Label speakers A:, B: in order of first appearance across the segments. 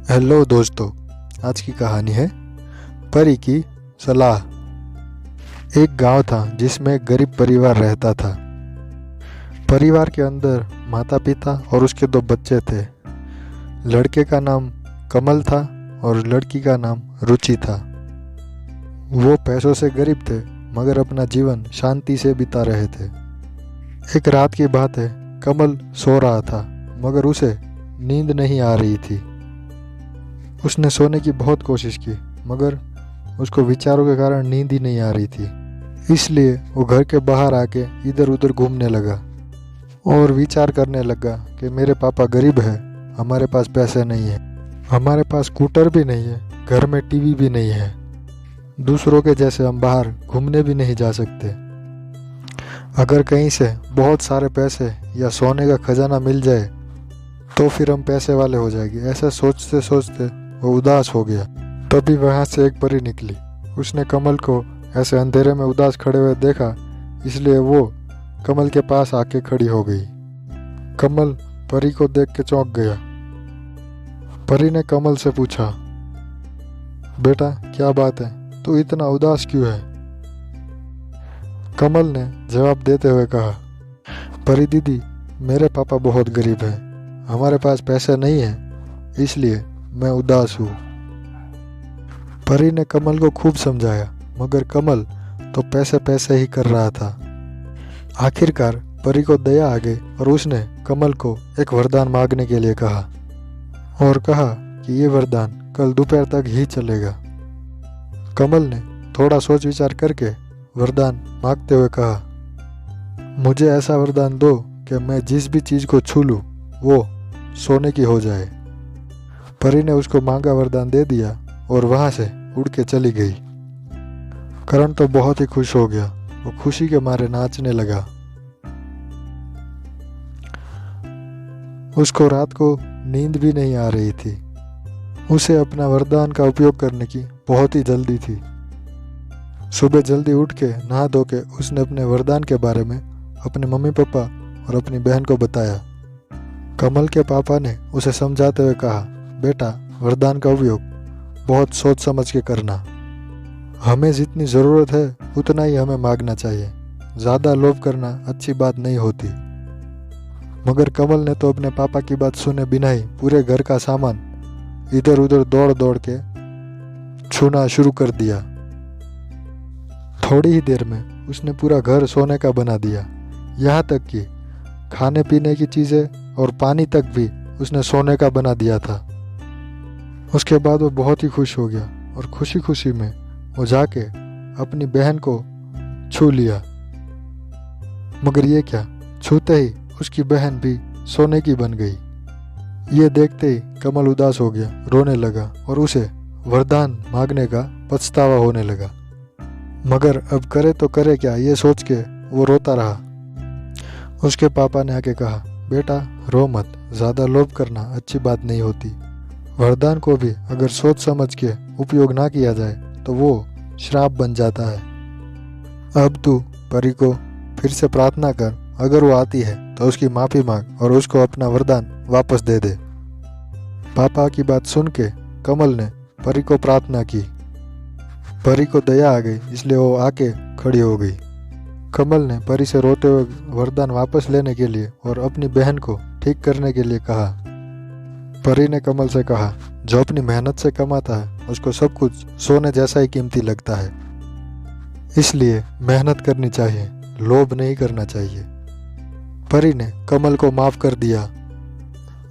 A: Hello दोस्तों, आज की कहानी है परी की सलाह। एक गांव था जिसमें एक गरीब परिवार रहता था। परिवार के अंदर माता पिता और उसके 2 बच्चे थे। लड़के का नाम कमल था और लड़की का नाम रुचि था। वो पैसों से गरीब थे मगर अपना जीवन शांति से बिता रहे थे। एक रात की बात है, कमल सो रहा था मगर उसे नींद नहीं आ रही थी। उसने सोने की बहुत कोशिश की मगर उसको विचारों के कारण नींद ही नहीं आ रही थी। इसलिए वो घर के बाहर आके इधर उधर घूमने लगा और विचार करने लगा कि मेरे पापा गरीब है, हमारे पास पैसे नहीं है, हमारे पास स्कूटर भी नहीं है, घर में टीवी भी नहीं है, दूसरों के जैसे हम बाहर घूमने भी नहीं जा सकते। अगर कहीं से बहुत सारे पैसे या सोने का खजाना मिल जाए तो फिर हम पैसे वाले हो जाएंगे। ऐसा सोचते सोचते वो उदास हो गया। तभी वहाँ से एक परी निकली। उसने कमल को ऐसे अंधेरे में उदास खड़े हुए देखा, इसलिए वो कमल के पास आके खड़ी हो गई। कमल परी को देख के चौंक गया। परी ने कमल से पूछा, बेटा क्या बात है, तू इतना उदास क्यों है? कमल ने जवाब देते हुए कहा, परी दीदी, मेरे पापा बहुत गरीब हैं, हमारे पास पैसे नहीं है, इसलिए मैं उदास हूँ। परी ने कमल को खूब समझाया मगर कमल तो पैसे पैसे ही कर रहा था। आखिरकार परी को दया आ गई और उसने कमल को एक वरदान मांगने के लिए कहा और कहा कि ये वरदान कल दोपहर तक ही चलेगा। कमल ने थोड़ा सोच विचार करके वरदान मांगते हुए कहा, मुझे ऐसा वरदान दो कि मैं जिस भी चीज़ को छू लूँ वो सोने की हो जाए। परी ने उसको मांगा वरदान दे दिया और वहाँ से उड़ के चली गई। करण तो बहुत ही खुश हो गया। वो खुशी के मारे नाचने लगा। उसको रात को नींद भी नहीं आ रही थी। उसे अपना वरदान का उपयोग करने की बहुत ही जल्दी थी। सुबह जल्दी उठ के नहा धो के उसने अपने वरदान के बारे में अपने मम्मी पापा और अपनी बहन को बताया। कमल के पापा ने उसे समझाते हुए कहा, बेटा वरदान का उपयोग बहुत सोच समझ के करना। हमें जितनी ज़रूरत है उतना ही हमें मांगना चाहिए, ज़्यादा लोभ करना अच्छी बात नहीं होती। मगर कमल ने तो अपने पापा की बात सुने बिना ही पूरे घर का सामान इधर उधर दौड़ दौड़ के छूना शुरू कर दिया। थोड़ी ही देर में उसने पूरा घर सोने का बना दिया। यहाँ तक कि खाने पीने की चीज़ें और पानी तक भी उसने सोने का बना दिया था। उसके बाद वो बहुत ही खुश हो गया और खुशी खुशी में वो जाके अपनी बहन को छू लिया। मगर ये क्या, छूते ही उसकी बहन भी सोने की बन गई। ये देखते ही कमल उदास हो गया, रोने लगा और उसे वरदान मांगने का पछतावा होने लगा। मगर अब करे तो करे क्या, ये सोच के वो रोता रहा। उसके पापा ने आके कहा, बेटा रो मत, ज़्यादा लोभ करना अच्छी बात नहीं होती। वरदान को भी अगर सोच समझ के उपयोग ना किया जाए तो वो श्राप बन जाता है। अब तू परी को फिर से प्रार्थना कर, अगर वो आती है तो उसकी माफ़ी मांग और उसको अपना वरदान वापस दे दे। पापा की बात सुन के कमल ने परी को प्रार्थना की। परी को दया आ गई, इसलिए वो आके खड़ी हो गई। कमल ने परी से रोते हुए वरदान वापस लेने के लिए और अपनी बहन को ठीक करने के लिए कहा। परी ने कमल से कहा, जो अपनी मेहनत से कमाता है उसको सब कुछ सोने जैसा ही कीमती लगता है, इसलिए मेहनत करनी चाहिए, लोभ नहीं करना चाहिए। परी ने कमल को माफ़ कर दिया।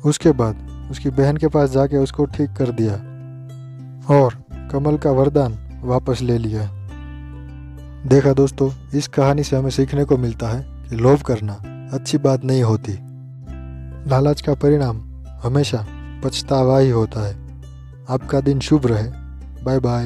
A: उसके बाद उसकी बहन के पास जाके उसको ठीक कर दिया और कमल का वरदान वापस ले लिया। देखा दोस्तों, इस कहानी से हमें सीखने को मिलता है कि लोभ करना अच्छी बात नहीं होती। लालच का परिणाम हमेशा पछतावा ही होता है। आपका दिन शुभ रहे। Bye bye.